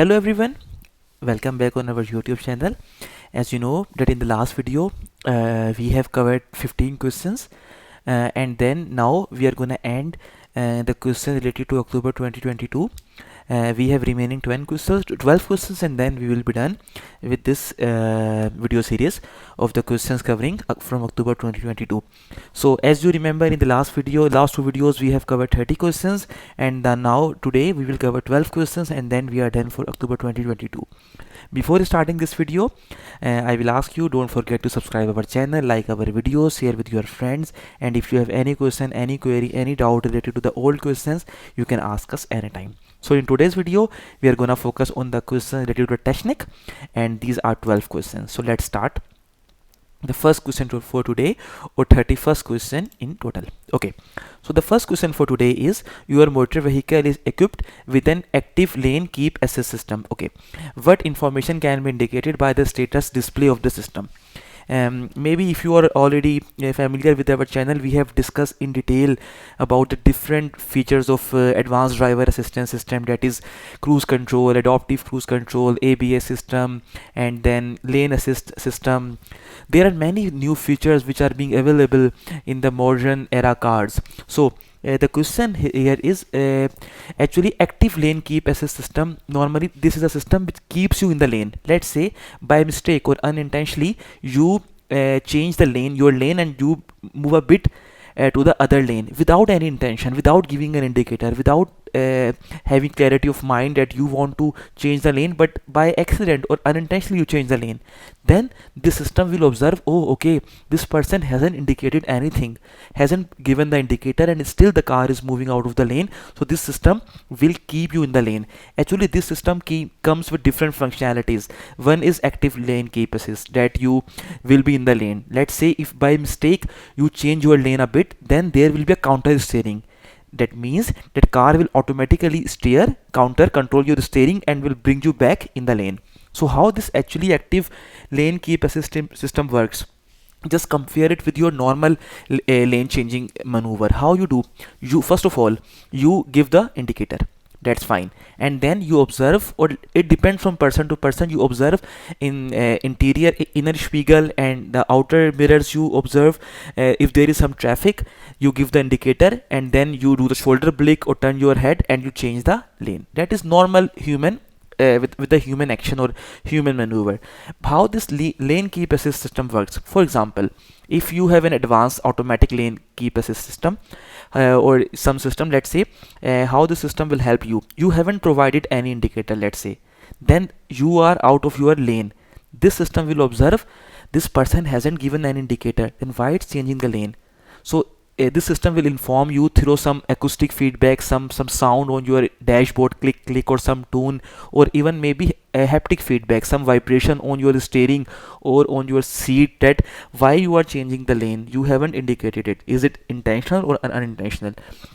Hello everyone, welcome back on our YouTube channel. As you know that in the last video we have covered 15 questions and then now we are gonna end the question related to October 2022. We have remaining 12 questions and then we will be done with this video series of the questions covering from October 2022. So as you remember in the last two videos we have covered 30 questions, and now today we will cover 12 questions and then we are done for October 2022. Before starting this video, I will ask you, don't forget to subscribe our channel, like our videos, share with your friends, and if you have any question, any query, any doubt related to the old questions, you can ask us anytime. So in today's video, we are gonna focus on the questions related to technique, and these are 12 questions. So let's start. The first question for today, or 31st question in total. Okay, so the first question for today is, your motor vehicle is equipped with an active lane keep assist system. Okay, what information can be indicated by the status display of the system? Maybe if you are already familiar with our channel, we have discussed in detail about the different features of advanced driver assistance system, that is cruise control, adaptive cruise control, ABS system, and then lane assist system. There are many new features which are being available in the modern era cars. So the question here is actually active lane keep assist system. Normally this is a system which keeps you in the lane. Let's say by mistake or unintentionally you change your lane and you move a bit to the other lane without any intention, without giving an indicator, without having clarity of mind that you want to change the lane, but by accident or unintentionally you change the lane. Then the system will observe, oh okay, this person hasn't indicated anything, hasn't given the indicator, and still the car is moving out of the lane, so this system will keep you in the lane. Actually this system comes with different functionalities. One is active lane keep assist, that you will be in the lane. Let's say if by mistake you change your lane a bit, then there will be a counter steering. That means that car will automatically steer, control your steering, and will bring you back in the lane. So how this actually active lane keep assist system works? Just compare it with your normal lane changing maneuver. How you do? You first of all you give the indicator. That's fine, and then you observe, or it depends from person to person. You observe in interior inner spiegel and the outer mirrors. You observe if there is some traffic, you give the indicator, and then you do the shoulder blink or turn your head and you change the lane. That is normal human with the human action or human maneuver. How this lane keep assist system works? For example, if you have an advanced automatic lane keep assist system or some system, let's say how the system will help you. You haven't provided any indicator, let's say, then you are out of your lane. This system will observe this person hasn't given an indicator, then why it's changing the lane. So this system will inform you through some acoustic feedback, some sound on your dashboard, click, or some tone, or even maybe a haptic feedback, some vibration on your steering or on your seat, that why you are changing the lane. You haven't indicated it. Is it intentional or unintentional?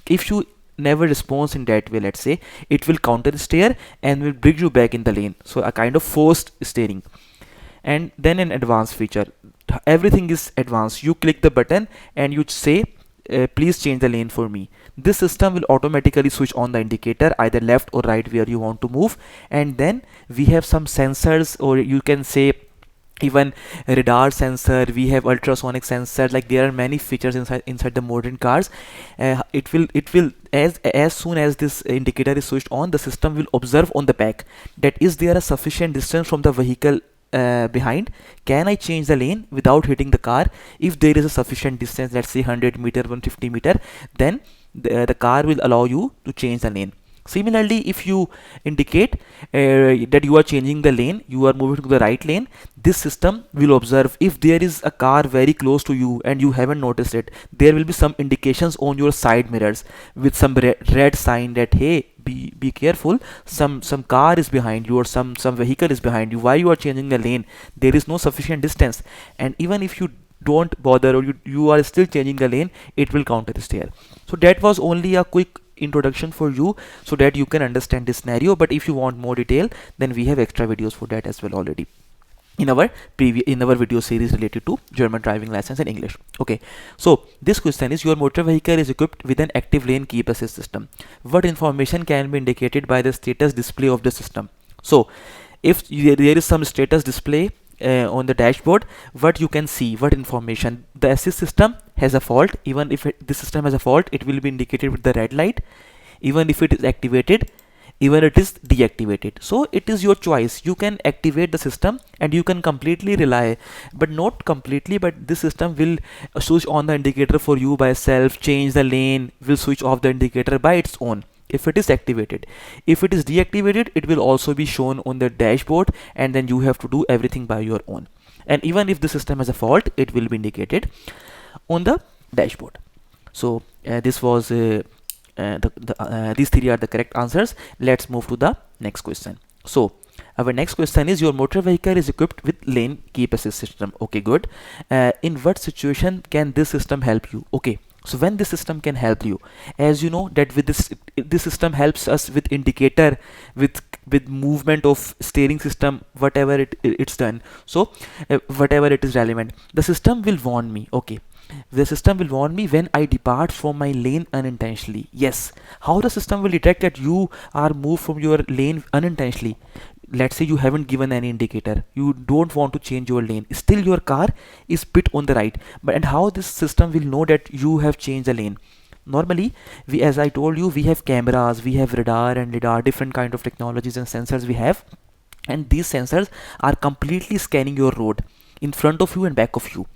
If you never responds in that way, let's say, it will counter steer and will bring you back in the lane. So a kind of forced steering. And then an advanced feature. Everything is advanced. You click the button and you say, please change the lane for me. This system will automatically switch on the indicator either left or right where you want to move, and then we have some sensors, or you can say even radar sensor. We have ultrasonic sensor. Like there are many features inside the modern cars. It will as soon as this indicator is switched on, the system will observe on the back that is there a sufficient distance from the vehicle behind. Can I change the lane without hitting the car? If there is a sufficient distance, let's say 100 meter, 150 meter, then the car will allow you to change the lane. Similarly, if you indicate that you are changing the lane, you are moving to the right lane, this system will observe if there is a car very close to you and you haven't noticed it. There will be some indications on your side mirrors with some red sign that, hey, be careful, some car is behind you, or some vehicle is behind you. Why you are changing the lane? There is no sufficient distance. And even if you don't bother, or you are still changing the lane, it will counter steer. So that was only a quick introduction for you so that you can understand this scenario. But if you want more detail, then we have extra videos for that as well already in our video series related to German driving license in English. Okay, so this question is, your motor vehicle is equipped with an active lane keep assist system. What information can be indicated by the status display of the system? So if there is some status display on the dashboard, what you can see, what information, the assist system has a fault. Even if this system has a fault, it will be indicated with the red light. Even if it is activated, even it is deactivated. So it is your choice. You can activate the system and you can completely rely, but not completely, but this system will switch on the indicator for you by itself, change the lane, will switch off the indicator by its own if it is activated. If it is deactivated, it will also be shown on the dashboard, and then you have to do everything by your own. And even if the system has a fault, it will be indicated on the dashboard. So this was these three are the correct answers. Let's move to the next question. So our next question is, your motor vehicle is equipped with lane keep assist system. Okay, good. In what situation can this system help you? Okay, so when this system can help you, as you know that with this system helps us with indicator, with movement of steering system, whatever it's done. So whatever it is relevant, the system will warn me. Okay, the system will warn me when I depart from my lane unintentionally. Yes, how the system will detect that you are moved from your lane unintentionally? Let's say you haven't given any indicator, you don't want to change your lane, still your car is bit on the right, but and how this system will know that you have changed the lane? Normally, we, as I told you, we have cameras, we have radar and lidar, different kind of technologies and sensors we have, and these sensors are completely scanning your road in front of you and back of you.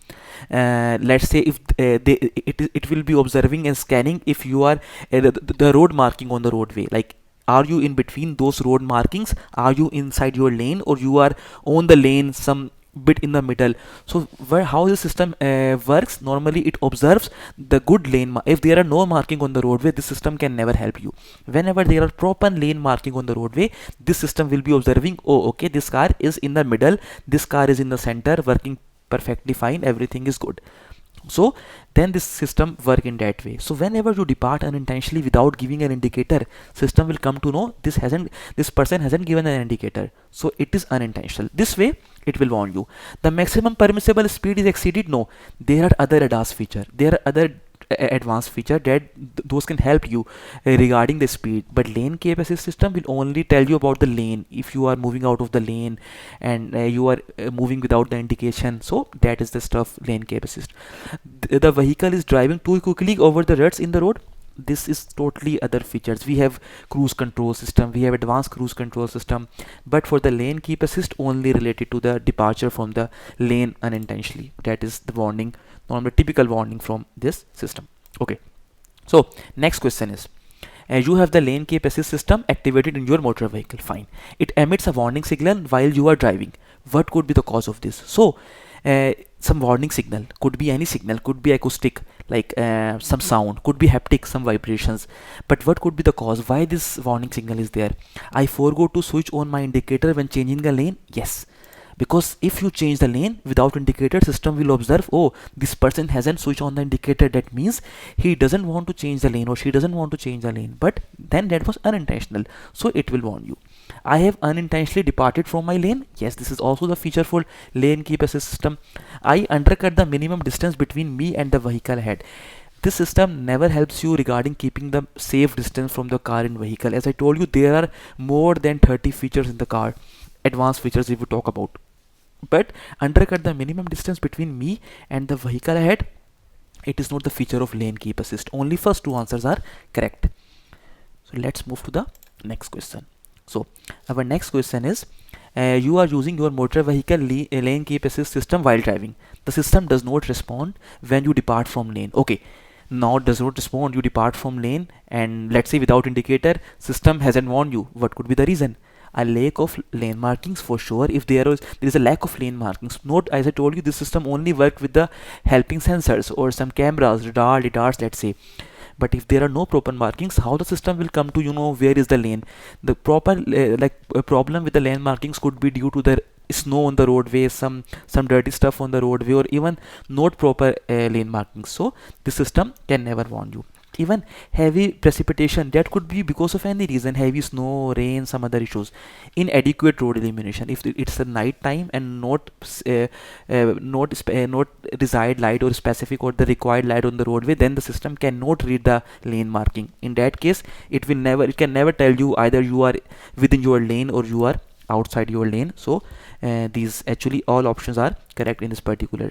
Let's say if it will be observing and scanning if you are the road marking on the roadway, like are you in between those road markings, are you inside your lane, or you are on the lane some bit in the middle. So how the system works, normally it observes the good lane. If there are no marking on the roadway, this system can never help you. Whenever there are proper lane marking on the roadway, this system will be observing, oh okay, this car is in the middle, this car is in the center, working perfectly fine, everything is good. So then this system work in that way. So whenever you depart unintentionally without giving an indicator, system will come to know this person hasn't given an indicator, so it is unintentional. This way it will warn you. The maximum permissible speed is exceeded. No, there are other ADAS feature, there are other advanced feature that those can help you regarding the speed, but lane keep assist system will only tell you about the lane, if you are moving out of the lane and you are moving without the indication. So that is the stuff lane keep assist. The vehicle is driving too quickly over the ruts in the road, this is totally other features. We have cruise control system, we have advanced cruise control system, but for the lane keep assist only related to the departure from the lane unintentionally. That is the warning, normally typical warning from this system. Okay, so next question is, you have the lane keep assist system activated in your motor vehicle. Fine, it emits a warning signal while you are driving. What could be the cause of this? So some warning signal could be any signal, could be acoustic, like some sound, could be haptic, some vibrations. But what could be the cause why this warning signal is there? I forgot to switch on my indicator when changing the lane. Yes, because if you change the lane without indicator, system will observe, oh, this person hasn't switched on the indicator, that means he doesn't want to change the lane or she doesn't want to change the lane, but then that was unintentional, so it will warn you. I have unintentionally departed from my lane. Yes, this is also the feature for lane keep assist system. I undercut the minimum distance between me and the vehicle ahead. This system never helps you regarding keeping the safe distance from the car and vehicle. As I told you, there are more than 30 features in the car, advanced features if we talk about. But undercut the minimum distance between me and the vehicle ahead, it is not the feature of lane keep assist. Only first two answers are correct. So let's move to the next question. So our next question is, you are using your motor vehicle lane keep assist system while driving. The system does not respond when you depart from lane. Okay, now it does not respond, you depart from lane, and let's say without indicator, system hasn't warned you. What could be the reason? A lack of lane markings for sure. If there is a lack of lane markings, not, as I told you, this system only worked with the helping sensors or some cameras, radar, lidars, let's say. But if there are no proper markings, how the system will come to where is the lane? The proper problem with the lane markings could be due to the snow on the roadway, some dirty stuff on the roadway, or even not proper lane markings. So the system can never warn you. Even heavy precipitation, that could be because of any reason, heavy snow, rain, some other issues. Inadequate road illumination, if it's a night time and not desired light or specific or the required light on the roadway, then the system cannot read the lane marking. In that case, it can never tell you either you are within your lane or you are outside your lane. So these actually all options are correct in this particular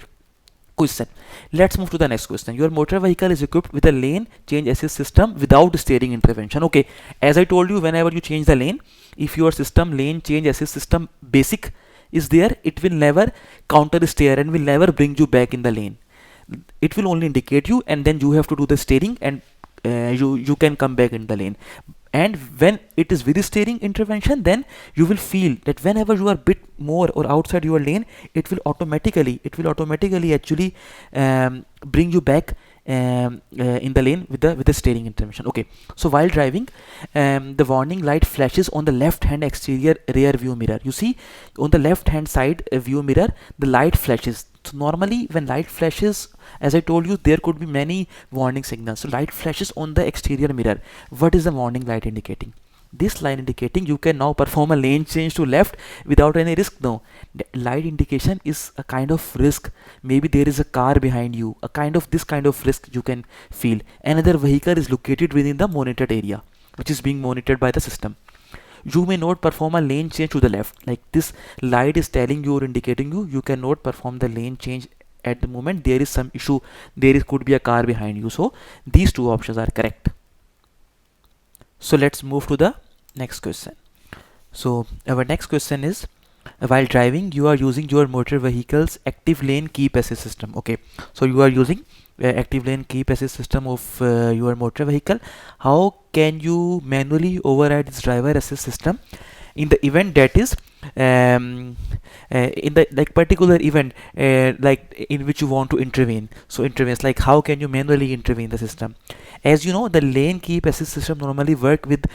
question. Let's move to the next question. Your motor vehicle is equipped with a lane change assist system without steering intervention. Okay, as I told you, whenever you change the lane, if your system lane change assist system basic is there, it will never counter steer and will never bring you back in the lane. It will only indicate you, and then you have to do the steering, and you can come back in the lane. And when it is with steering intervention, then you will feel that whenever you are bit more or outside your lane, it will automatically actually bring you back in the lane with the steering intervention. Okay, so while driving, the warning light flashes on the left hand exterior rear view mirror. You see, on the left hand side view mirror, the light flashes. So normally when light flashes, as I told you, there could be many warning signals. So light flashes on the exterior mirror. What is the warning light indicating? This light indicating you can now perform a lane change to left without any risk. No, the light indication is a kind of risk. Maybe there is a car behind you, this kind of risk you can feel. Another vehicle is located within the monitored area, which is being monitored by the system. You may not perform a lane change to the left. Like this light is telling you or indicating you cannot perform the lane change at the moment. There is some issue. Could be a car behind you. So these two options are correct. So let's move to the next question. So our next question is, while driving, you are using your motor vehicle's active lane keep assist system. Okay, so you are using active lane keep assist system of your motor vehicle. How can you manually override this driver assist system in the event that is in the particular event in which you want to intervene? So intervenes, like how can you manually intervene the system? As you know, the lane keep assist system normally work with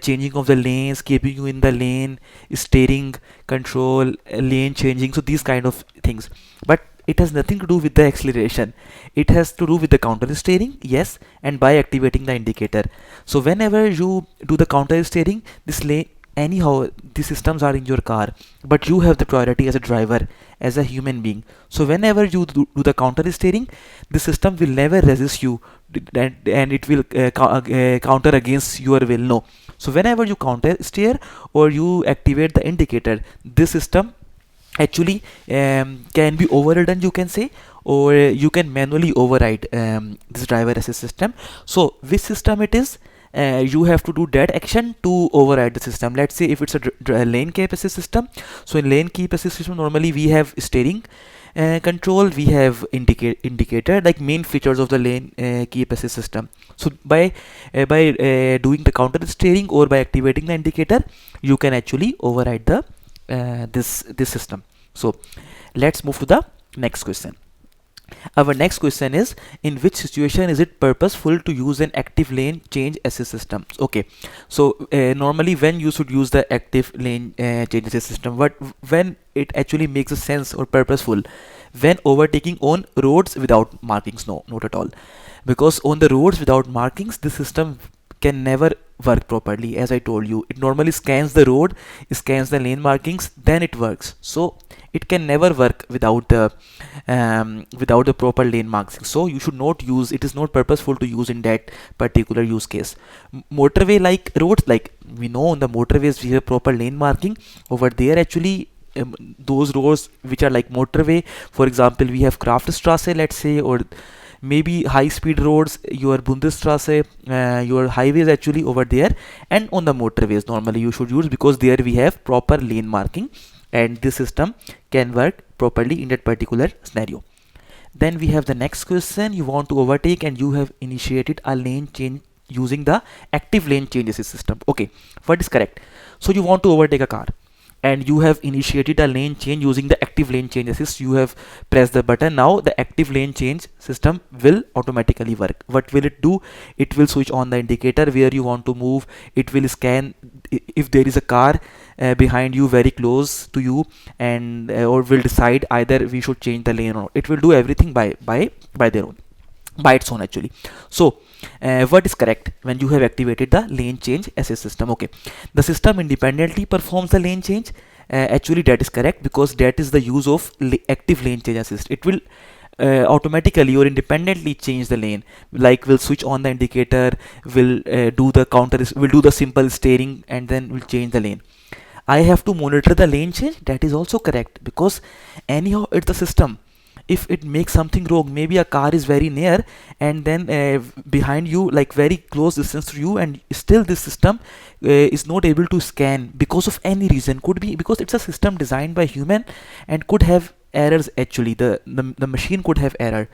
changing of the lanes, keeping you in the lane, steering control, lane changing, so these kind of things. But it has nothing to do with the acceleration. It has to do with the counter steering, yes, and by activating the indicator. So whenever you do the counter steering, this lane, anyhow the systems are in your car, but you have the priority as a driver, as a human being. So whenever you do the counter steering, the system will never resist you, and it will counter against your will. No. So whenever you counter steer or you activate the indicator, this system actually can be overridden, you can say, or you can manually override this driver assist system. So which system it is, you have to do that action to override the system. Let's say if it's a lane keep assist system. So in lane keep assist system, normally we have steering control, we have indicator, like main features of the lane keep assist system. So by doing the counter steering or by activating the indicator, you can actually override the this system. So let's move to the next question. Our next question is, in which situation is it purposeful to use an active lane change assist system? Okay, so normally when you should use the active lane change assist system, when it actually makes a sense or purposeful, when overtaking on roads without markings? No, not at all, because on the roads without markings, the system can never work properly. As I told you, it normally scans the road, scans the lane markings, then it works. So it can never work without the proper lane markings. So you should not use it. Is not purposeful to use in that particular use case. Motorway like roads, like we know on the motorways we have proper lane marking. Over there actually those roads which are like motorway, for example we have Kraftstrasse, let's say, or maybe high speed roads, your Bundesstrasse, your highways actually over there. And on the motorways normally you should use, because there we have proper lane marking and this system can work properly in that particular scenario. Then we have the next question. You want to overtake and you have initiated a lane change using the active lane change assist system. Okay, what is correct? So you want to overtake a car and you have initiated a lane change using the active lane change assist. You have pressed the button. Now the active lane change system will automatically work. What will it do? It will switch on the indicator where you want to move. It will scan if there is a car behind you very close to you, and or will decide either we should change the lane or not. It will do everything by its own actually. So what is correct when you have activated the lane change assist system? Okay, the system independently performs the lane change. Actually that is correct, because that is the use of active lane change assist. It will automatically or independently change the lane, like will switch on the indicator, will do the counter, will do the simple steering, and then will change the lane. I have to monitor the lane change. That is also correct, because anyhow it's the system. If it makes something wrong, maybe a car is very near and then behind you, like very close distance to you, and still this system is not able to scan because of any reason. Could be because it's a system designed by human and could have errors. Actually the machine could have error.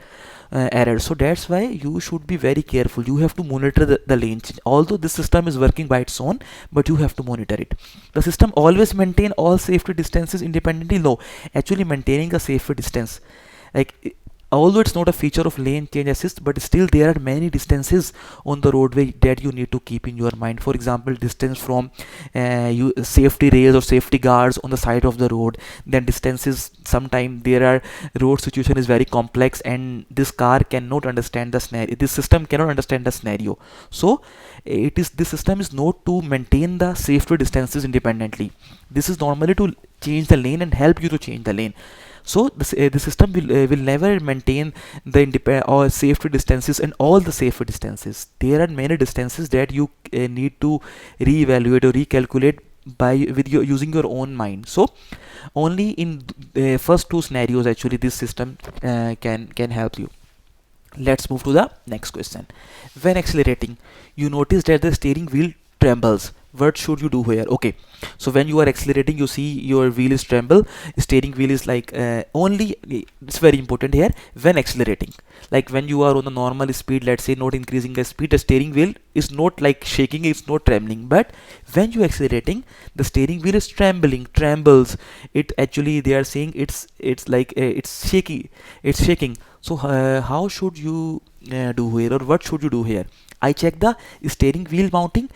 So that's why you should be very careful. You have to monitor the lane change. Although this system is working by its own, but you have to monitor it. The system always maintain all safety distances independently. No, actually maintaining a safety distance, like although it's not a feature of lane change assist, but still there are many distances on the roadway that you need to keep in your mind. For example, distance from you safety rails or safety guards on the side of the road. Then distances, sometimes there are road situation is very complex and this car cannot understand the scenario, this system cannot understand the scenario. So this system is not to maintain the safety distances independently. This is normally to change the lane and help you to change the lane. So the system will never maintain the or safety distances and all the safety distances. There are many distances that you need to reevaluate or recalculate by with your using your own mind. So only in the first two scenarios actually this system can help you. Let's move to the next question. When accelerating, you notice that the steering wheel trembles. What should you do here? Okay, so when you are accelerating, you see your wheel is tremble, steering wheel is like only, it's very important here. When accelerating, like when you are on the normal speed, let's say not increasing the speed, the steering wheel is not like shaking, it's not trembling. But when you accelerating, the steering wheel is trembles. It actually, they are saying it's like it's shaking. So how should you do here, or what should you do here? I check the steering wheel mounting.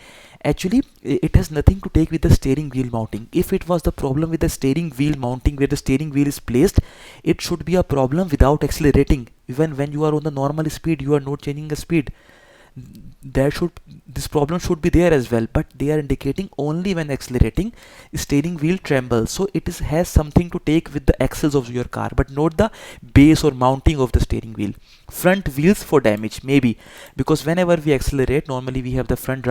Actually it has nothing to take with the steering wheel mounting. If it was the problem with the steering wheel mounting, where the steering wheel is placed, it should be a problem without accelerating. Even when you are on the normal speed, you are not changing the speed, this problem should be there as well. But they are indicating only when accelerating, steering wheel trembles. So it has something to take with the axles of your car, but not the base or mounting of the steering wheel. Front wheels for damage, maybe because whenever we accelerate, normally we have the front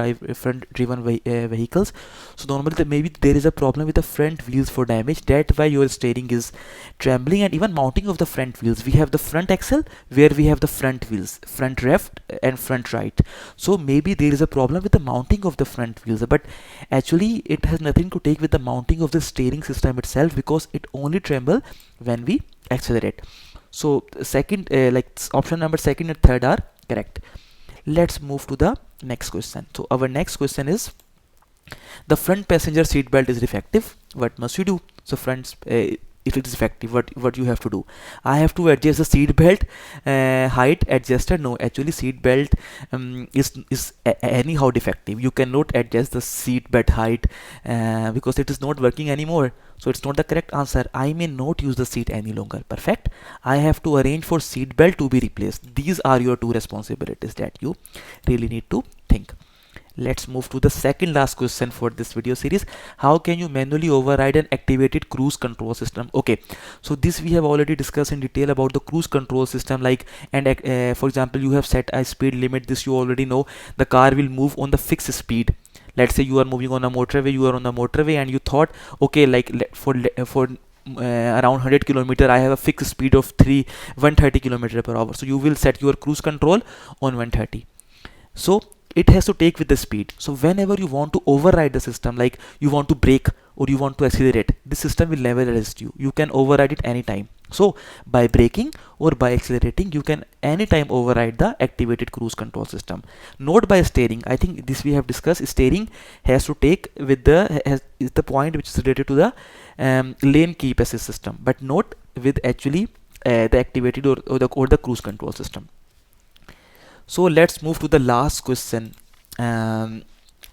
driven vehicles. So normally maybe there is a problem with the front wheels for damage, that why your steering is trembling. And even mounting of the front wheels, we have the front axle where we have the front wheels, front left and front right. So maybe there is a problem with the mounting of the front wheels, but actually it has nothing to take with the mounting of the steering system itself, because it only tremble when we accelerate. So second, like option number second and third are correct. Let's move to the next question. So our next question is, the front passenger seat belt is defective. What must you do? So if it is defective, what you have to do? I have to adjust the seat belt height adjuster. No, actually seat belt is anyhow defective. You cannot adjust the seat belt height because it is not working anymore. So it's not the correct answer. I may not use the seat any longer. Perfect. I have to arrange for seat belt to be replaced. These are your two responsibilities that you really need to think. Let's move to the second last question for this video series. How can you manually override an activated cruise control system? Okay, so this we have already discussed in detail about the cruise control system. Like, and for example, you have set a speed limit. This you already know. The car will move on the fixed speed. Let's say you are moving on a motorway, and you thought, okay, like for around 100 kilometer I have a fixed speed of 130 kilometer per hour. So you will set your cruise control on 130. So it has to take with the speed. So whenever you want to override the system, like you want to brake or you want to accelerate, this system will never arrest you. You can override it anytime. So by braking or by accelerating, you can anytime override the activated cruise control system. Not by steering. I think this we have discussed. Steering has to take with is the point which is related to the lane keep assist system, but not with actually the activated or the cruise control system. So let's move to the last question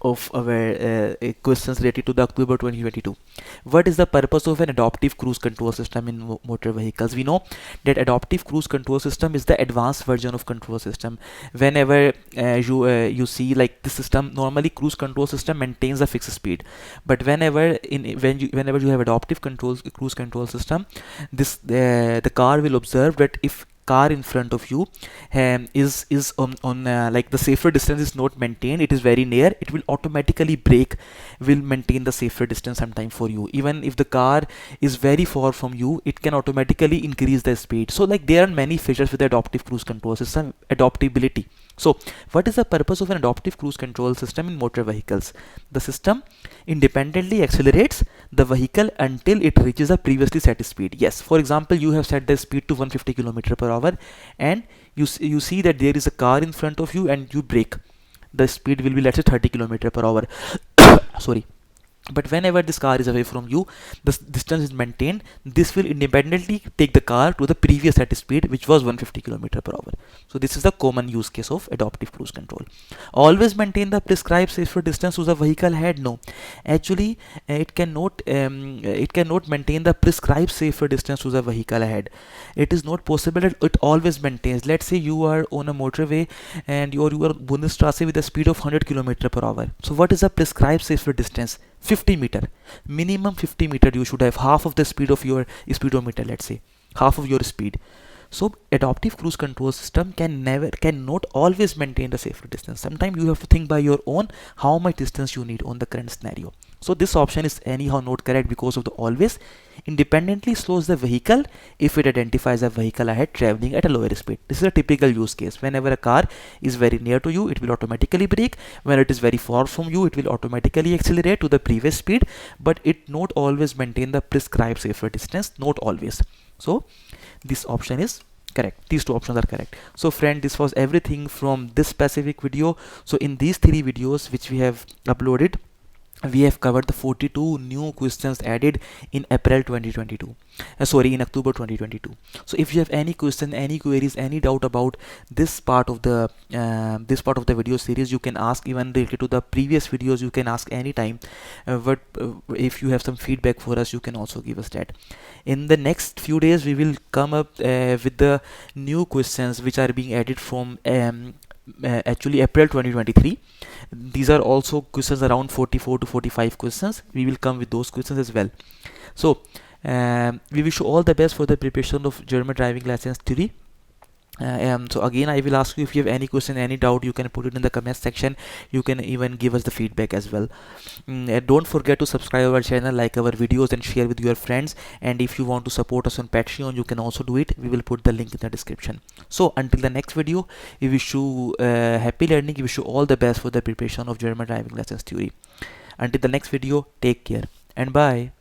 of our questions related to the October 2022. What is the purpose of an adaptive cruise control system in motor vehicles? We know that adaptive cruise control system is the advanced version of control system. Whenever you see like this system, normally cruise control system maintains a fixed speed, but whenever you have adaptive cruise control system, the car will observe that if car in front of you is on like the safer distance is not maintained, it is very near, it will automatically brake, will maintain the safer distance sometime for you. Even if the car is very far from you, it can automatically increase the speed. So like there are many features with the adaptive cruise control system. Adaptability. So what is the purpose of an adaptive cruise control system in motor vehicles? The system independently accelerates the vehicle until it reaches a previously set speed. Yes, for example, you have set the speed to 150 km per hour, and you see that there is a car in front of you and you brake. The speed will be, let's say, 30 km per hour. Sorry. But whenever this car is away from you, the distance is maintained. This will independently take the car to the previous set speed, which was 150 km per hour. So this is the common use case of adaptive cruise control. Always maintain the prescribed safer distance to the vehicle ahead. No, actually, it cannot maintain the prescribed safer distance to the vehicle ahead. It is not possible that it always maintains. Let's say you are on a motorway and you are Bundesstraße with a speed of 100 km per hour. So what is the prescribed safer distance? 50 meter, minimum 50 meter. You should have half of the speed of your speedometer, let's say half of your speed. So adaptive cruise control system cannot always maintain the safer distance. Sometimes you have to think by your own how much distance you need on the current scenario. So this option is anyhow not correct because of the always independently slows the vehicle if it identifies a vehicle ahead traveling at a lower speed. This is a typical use case. Whenever a car is very near to you, it will automatically brake. When it is very far from you, it will automatically accelerate to the previous speed, but it not always maintain the prescribed safer distance, not always. So this option is correct. These two options are correct. So friend, this was everything from this specific video. So in these 3 videos which we have uploaded, we have covered the 42 new questions added in April 2022. In October 2022. So if you have any question, any queries, any doubt about this part of the video series, you can ask. Even related to the previous videos, you can ask anytime. But if you have some feedback for us, you can also give us that. In the next few days, we will come up with the new questions which are being added from actually April 2023. These are also questions around 44 to 45 questions. We will come with those questions as well. So we wish you all the best for the preparation of German driving license theory. So again, I will ask you, if you have any question, any doubt, you can put it in the comment section. You can even give us the feedback as well. Don't forget to subscribe our channel, like our videos, and share with your friends. And if you want to support us on Patreon, you can also do it. We will put the link in the description. So until the next video, we wish you happy learning. We wish you all the best for the preparation of German driving license theory. Until the next video, take care and bye.